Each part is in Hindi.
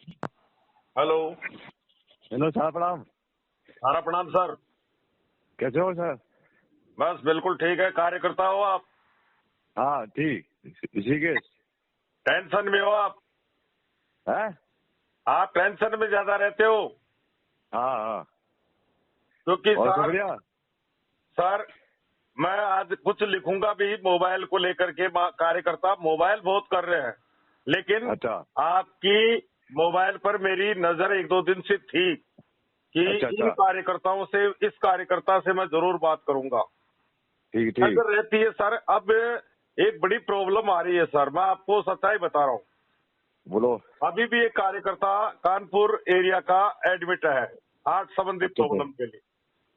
हेलो। हेलो सर, प्रणाम। सारा प्रणाम सर। कैसे हो सर? बस बिल्कुल ठीक है। कार्यकर्ता हो आप? हाँ ठीक। ऋषिकेश टेंशन में हो आप? है? आप टेंशन में ज्यादा रहते हो हाँ हाँ। क्योंकि और सब सर बढ़िया? सर मैं आज कुछ लिखूंगा भी मोबाइल को लेकर के। कार्यकर्ता मोबाइल बहुत कर रहे हैं, लेकिन अच्छा आपकी मोबाइल पर मेरी नजर एक दो दिन से थी कि अच्छा इन अच्छा। कार्यकर्ताओं से, इस कार्यकर्ता से मैं जरूर बात करूंगा। ठीक ठीक। नजर रहती है सर। अब एक बड़ी प्रॉब्लम आ रही है सर, मैं आपको सच्चाई बता रहा हूँ। बोलो। अभी भी एक कार्यकर्ता कानपुर एरिया का एडमिट है हार्ट संबंधी अच्छा अच्छा। प्रॉब्लम के लिए।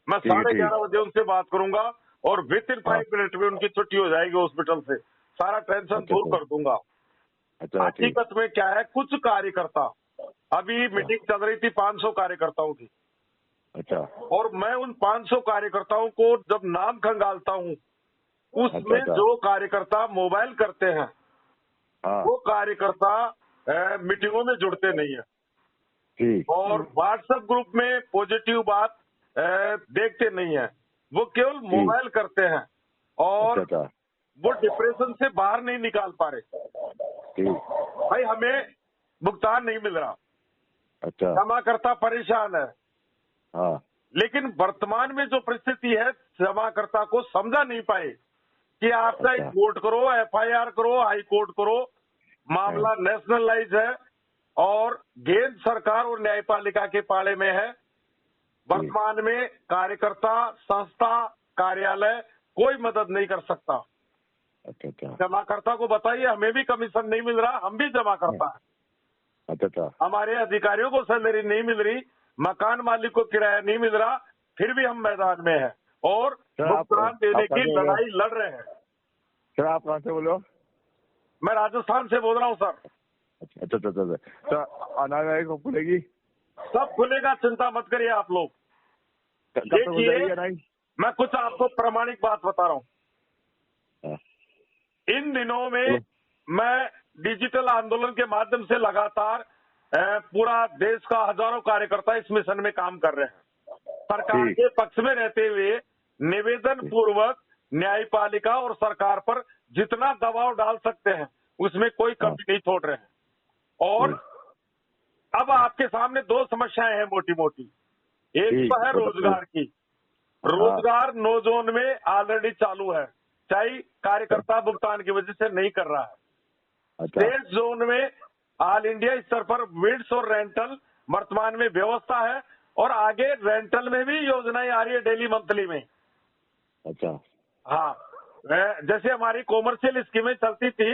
मैं ठीक है ठीक। 11:30 बजे उनसे बात करूंगा और विद इन हाँ 5 मिनट में उनकी छुट्टी हो जाएगी हॉस्पिटल से। सारा टेंशन अच्छा दूर अच्छा। कर दूंगा। अच्छा ठीक। हकीकत में क्या है, कुछ कार्यकर्ता, अभी अच्छा मीटिंग चल रही थी 500 कार्यकर्ताओं की, अच्छा और मैं उन 500 कार्यकर्ताओं को जब नाम खंगालता हूँ, अच्छा उसमें अच्छा। जो कार्यकर्ता मोबाइल करते हैं हाँ वो कार्यकर्ता मीटिंगों में जुड़ते नहीं है, ठीक। और व्हाट्सएप ग्रुप में पॉजिटिव बात देखते नहीं है। वो केवल ठीक। मोबाइल करते हैं अच्छा और अच्छा। वो डिप्रेशन से बाहर नहीं निकाल पा रहे। ठीक। भाई हमें भुगतान नहीं मिल रहा, अच्छा। जमाकर्ता परेशान है, हाँ लेकिन वर्तमान में जो परिस्थिति है, जमाकर्ता को समझा नहीं पाए कि आप चाहे अच्छा। कोर्ट करो, एफआईआर करो, हाई कोर्ट करो, हाँ मामला नेशनलाइज है और गेंद सरकार और न्यायपालिका के पाले में है। ठीक। वर्तमान में कार्यकर्ता, संस्था, कार्यालय कोई मदद नहीं कर सकता। अच्छा अच्छा। जमाकर्ता को बताइए, हमें भी कमीशन नहीं मिल रहा, हम भी जमा हाँ, करता है। अच्छा अच्छा। हमारे अधिकारियों को सैलरी नहीं मिल रही, मकान मालिक को किराया नहीं मिल रहा, फिर भी हम मैदान में हैं और सर आप भुगतान देने कहाँ की से बोल रहे हो? लड़ाई लड़ रहे हैं। सर आप कहाँ से बोल रहे हो? मैं राजस्थान से बोल रहा हूँ सर। अच्छा अच्छा अच्छा अच्छा। सर अनाज कब खुलेगी? सब खुलेगा, चिंता मत करिए आप लोग। कब तक हो देखिए, जाएगी अनाज? मैं कुछ आपको प्रामाणिक बात बता रहा हूँ। हाँ, इन दिनों में बोलो। मैं डिजिटल आंदोलन के माध्यम से लगातार पूरा देश का हजारों कार्यकर्ता इस मिशन में काम कर रहे हैं। सरकार ठीक के पक्ष में रहते हुए निवेदन ठीक। पूर्वक न्यायपालिका और सरकार पर जितना दबाव डाल सकते हैं उसमें कोई हाँ कमी नहीं छोड़ रहे हैं। और ठीक अब आपके सामने दो समस्याएं हैं मोटी मोटी। एक ठीक। तो है बताइए। रोजगार की। हाँ रोजगार नो जोन में ऑलरेडी चालू है, चाहे अच्छा कार्यकर्ता भुगतान की वजह से नहीं कर रहा है। अच्छा स्टेट जोन में ऑल इंडिया स्तर पर विड्स और रेंटल वर्तमान में व्यवस्था है, और आगे रेंटल में भी योजनाएं आ रही है डेली मंथली में। अच्छा। हाँ, जैसे हमारी कॉमर्शियल स्कीमें चलती थी,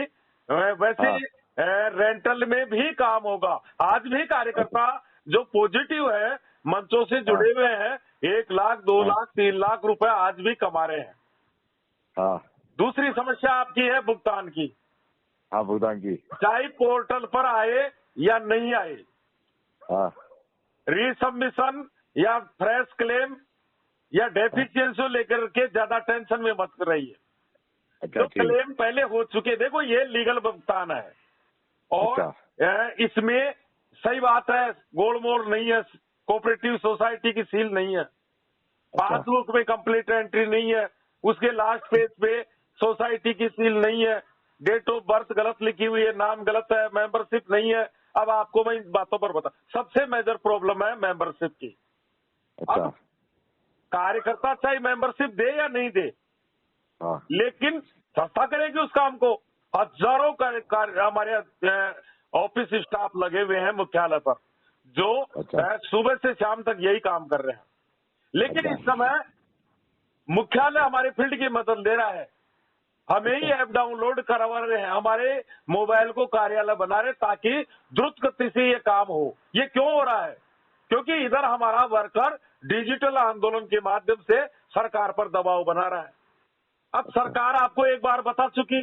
वैसे हाँ रेंटल में भी काम होगा। आज भी अच्छा। कार्यकर्ता जो पॉजिटिव है, मंचों से हाँ जुड़े हुए हैं, 1 लाख 2 हाँ लाख 3 लाख रुपए आज भी कमा रहे हैं। हाँ दूसरी समस्या आपकी है भुगतान की, हाँ भुगतान की। चाहे पोर्टल पर आए या नहीं आए, हाँ रीसबमिशन या फ्रेश क्लेम या हाँ। डेफिशिएंसी को लेकर के ज्यादा टेंशन में मत रहिए। अच्छा जो ठीक। क्लेम पहले हो चुके, देखो ये लीगल भुगतान है और अच्छा इसमें सही बात है, गोलमोल नहीं है, कोऑपरेटिव सोसाइटी की सील नहीं है, अच्छा पासबुक में कंप्लीट एंट्री नहीं है, उसके लास्ट पेज पे सोसाइटी की सील नहीं है, डेट ऑफ बर्थ गलत लिखी हुई है, नाम गलत है, मेंबरशिप नहीं है। अब आपको मैं इन बातों पर बता, सबसे मेजर प्रॉब्लम है मेंबरशिप की। अच्छा। अब कार्यकर्ता चाहे मेंबरशिप दे या नहीं दे, हाँ लेकिन संस्था करेगी उस काम को। हजारों हमारे ऑफिस स्टाफ लगे हुए हैं मुख्यालय पर, जो अच्छा सुबह से शाम तक यही काम कर रहे हैं। लेकिन अच्छा इस समय मुख्यालय हमारे फील्ड की मदद ले रहा है, हमें ही अच्छा ऐप डाउनलोड करवा रहे हैं, हमारे मोबाइल को कार्यालय बना रहे ताकि द्रुत गति से ये काम हो। ये क्यों हो रहा है? क्योंकि इधर हमारा वर्कर डिजिटल आंदोलन के माध्यम से सरकार पर दबाव बना रहा है। अब अच्छा सरकार आपको एक बार बता चुकी,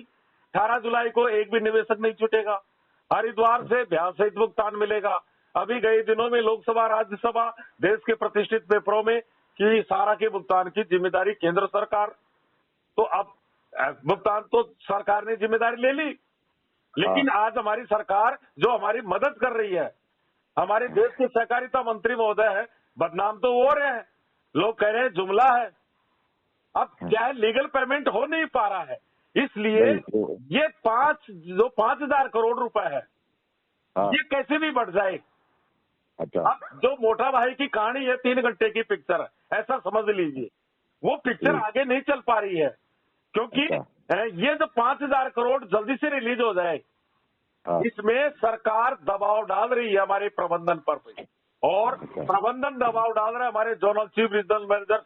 18 जुलाई को एक भी निवेशक नहीं छूटेगा, हरिद्वार से ब्याज सहित भुगतान मिलेगा। अभी गए दिनों में लोकसभा राज्यसभा देश के प्रतिष्ठित पेपरों में कि सारा के भुगतान की जिम्मेदारी केंद्र सरकार। तो अब भुगतान तो सरकार ने जिम्मेदारी ले ली, हाँ लेकिन आज हमारी सरकार जो हमारी मदद कर रही है, हमारे देश के सहकारिता मंत्री महोदय है, बदनाम तो वो हो रहे हैं, लोग कह रहे हैं जुमला है। अब क्या है, लीगल पेमेंट हो नहीं पा रहा है, इसलिए ये 5,000 करोड़ रुपए है, ये कैसे भी बढ़ जाए। अच्छा। अब जो मोटा भाई की कहानी है 3 घंटे की पिक्चर है, ऐसा समझ लीजिए, वो पिक्चर आगे नहीं चल पा रही है, क्योंकि ये जो 5,000 करोड़ जल्दी से रिलीज हो जाए, इसमें सरकार दबाव डाल रही है हमारे प्रबंधन पर, और प्रबंधन दबाव डाल रहा है हमारे zonal chief, regional manager,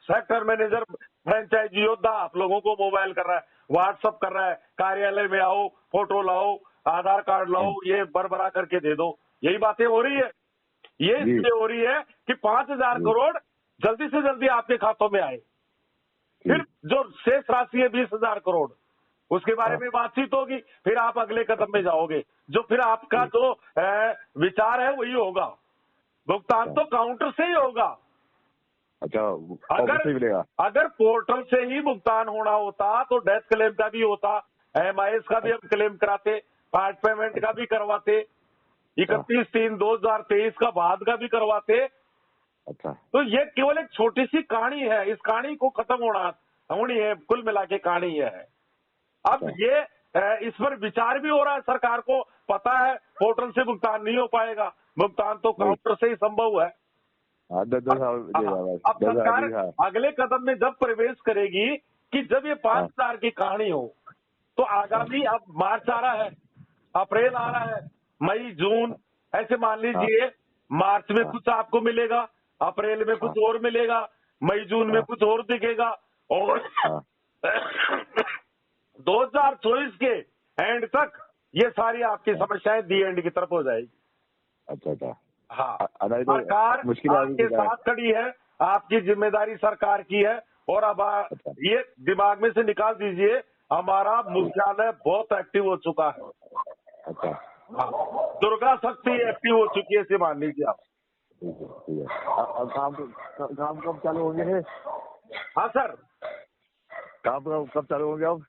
sector manager franchisee योद्धा आप लोगों को मोबाइल कर रहा है, व्हाट्सअप कर रहा है, कार्यालय में आओ, फोटो लाओ, आधार कार्ड लाओ, ये बरबरा करके दे दो, यही बातें हो रही है। ये इसलिए हो रही है कि 5,000 करोड़ जल्दी से जल्दी आपके खातों में आए, फिर जो शेष राशि है 20,000 करोड़, उसके बारे में बातचीत होगी, फिर आप अगले कदम में जाओगे, जो फिर आपका जो विचार है वही होगा, भुगतान तो काउंटर से ही होगा। अच्छा, अगर पोर्टल से ही भुगतान होना होता तो डेथ क्लेम का भी होता, MIS का भी हम क्लेम कराते, पार्ट पेमेंट का भी करवाते, 31/3/2023 का बाद का भी करवाते। अच्छा, तो ये केवल एक छोटी सी कहानी है, इस कहानी को खत्म होनी है, कुल मिला के कहानी है। अब ये इस पर विचार भी हो रहा है, सरकार को पता है पोर्टल से भुगतान नहीं हो पाएगा, भुगतान तो काउंटर से ही संभव है। अब सरकार अगले कदम में जब प्रवेश करेगी कि जब ये 5,000 की कहानी हो, तो आगामी अब मार्च आ रहा है, अप्रैल आ रहा है, मई, जून, ऐसे मान लीजिए मार्च में कुछ आपको मिलेगा, अप्रैल में कुछ और मिलेगा, मई जून में कुछ और दिखेगा, और 2024 के एंड तक ये सारी आपकी समस्याएं दी एंड की तरफ हो जाएगी। अच्छा। हाँ, सरकार आपके साथ खड़ी है, आपकी जिम्मेदारी सरकार की है, और अब ये दिमाग में से निकाल दीजिए, हमारा मुख्यालय बहुत एक्टिव हो चुका है। अच्छा, हाँ, दुर्गा शक्ति एक्टिव हो चुकी है, इसे मान लीजिए आप। अब काम कब चालू होंगे? हाँ सर, काम कब चालू होंगे? अब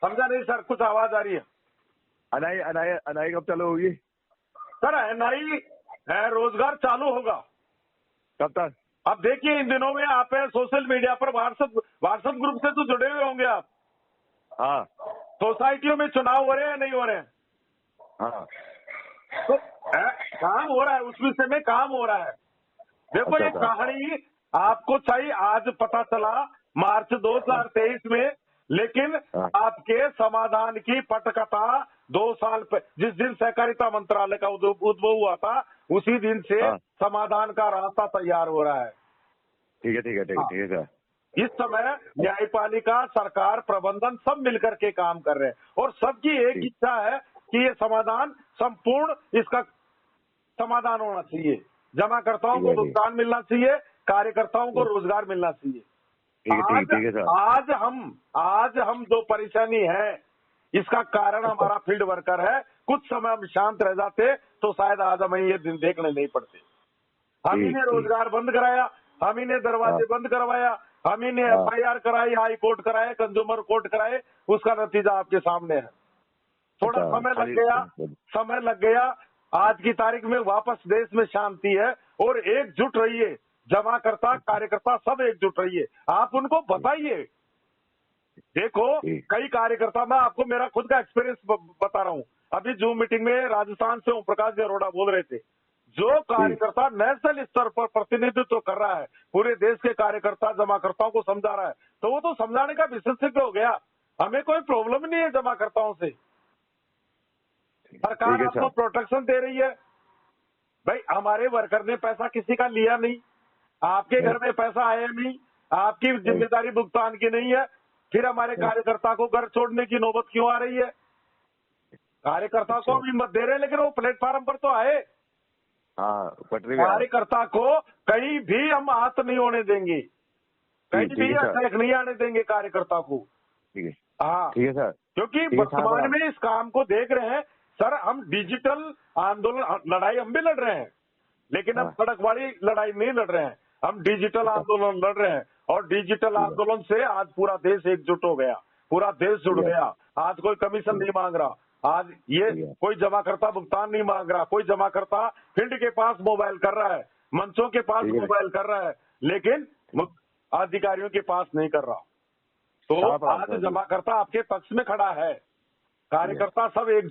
समझा नहीं सर, कुछ आवाज आ रही है। अनाई कब चालू होगी? सर NI रोजगार चालू होगा। कब तक? अब देखिए, इन दिनों में आप सोशल मीडिया पर व्हाट्सएप ग्रुप से तो जुड़े हुए होंगे आप। हाँ। सोसाइटियों में चुनाव हो रहे हैं, नहीं हो रहे हैं? हाँ। तो काम हो रहा है, उस विषय में काम हो रहा है। देखो, ये कहानी आपको चाहिए, आज पता चला मार्च 2023 में, लेकिन आपके समाधान की पटकथा 2 साल जिस दिन सहकारिता मंत्रालय का उद्भव हुआ था, उसी दिन से समाधान का रास्ता तैयार हो रहा है। ठीक है सर। इस समय न्यायपालिका, सरकार, प्रबंधन सब मिलकर के काम कर रहे हैं, और सबकी एक इच्छा है कि ये समाधान संपूर्ण, इसका समाधान होना चाहिए, जमाकर्ताओं को भुगतान मिलना चाहिए, कार्यकर्ताओं को रोजगार मिलना चाहिए। आज हम जो परेशानी है, इसका कारण हमारा फील्ड वर्कर है। कुछ समय हम शांत रह जाते तो शायद आज हमें ये दिन देखने नहीं पड़ते। हम ही ने रोजगार बंद कराया, हम ही ने दरवाजे बंद करवाया, हम ही ने FIR कराई, हाई कोर्ट कराए, कंज्यूमर कोर्ट कराए, उसका नतीजा आपके सामने है। थोड़ा समय लग गया, आज की तारीख में वापस देश में शांति है, और एकजुट रहिए, जमाकर्ता, कार्यकर्ता सब एकजुट रहिए, आप उनको बताइए। देखो, कई कार्यकर्ता, मैं आपको मेरा खुद का एक्सपीरियंस बता रहा हूँ, अभी जूम मीटिंग में राजस्थान से ओम प्रकाश जी अरोड़ा बोल रहे थे, जो कार्यकर्ता नेशनल स्तर पर प्रतिनिधित्व कर रहा है, पूरे देश के कार्यकर्ता जमाकर्ताओं को समझा रहा है, तो वो तो समझाने का विशेषज्ञ हो गया। हमें कोई प्रॉब्लम नहीं है जमाकर्ताओं से, सरकार आपको प्रोटेक्शन दे रही है। भाई, हमारे वर्कर ने पैसा किसी का लिया नहीं, आपके घर में पैसा आया नहीं, आपकी जिम्मेदारी भुगतान की नहीं है, फिर हमारे कार्यकर्ता को घर छोड़ने की नौबत क्यों आ रही है? कार्यकर्ता को भी मत दे रहे, लेकिन वो प्लेटफॉर्म पर तो आए। कार्यकर्ता को कहीं भी हम हाथ नहीं होने देंगे, कहीं भी अटैक नहीं आने देंगे कार्यकर्ता को। हाँ, ठीक है सर। क्योंकि वर्तमान में इस काम को देख रहे हैं सर, हम डिजिटल आंदोलन लड़ाई हम भी लड़ रहे हैं, लेकिन हम सड़क वाली लड़ाई नहीं लड़ रहे हैं, हम डिजिटल आंदोलन लड़ रहे हैं, और डिजिटल आंदोलन से आज पूरा देश एकजुट हो गया, पूरा देश जुड़ गया। आज कोई कमीशन नहीं मांग रहा, आज ये ठीक है। कोई जमाकर्ता भुगतान नहीं मांग रहा, कोई जमाकर्ता फील्ड के पास मोबाइल कर रहा है, मंचों के पास ठीक है। मोबाइल कर रहा है, लेकिन अधिकारियों के पास नहीं कर रहा। तो कहाँ पर आज आपका? जमाकर्ता आपके पक्ष में खड़ा है, कार्यकर्ता सब एक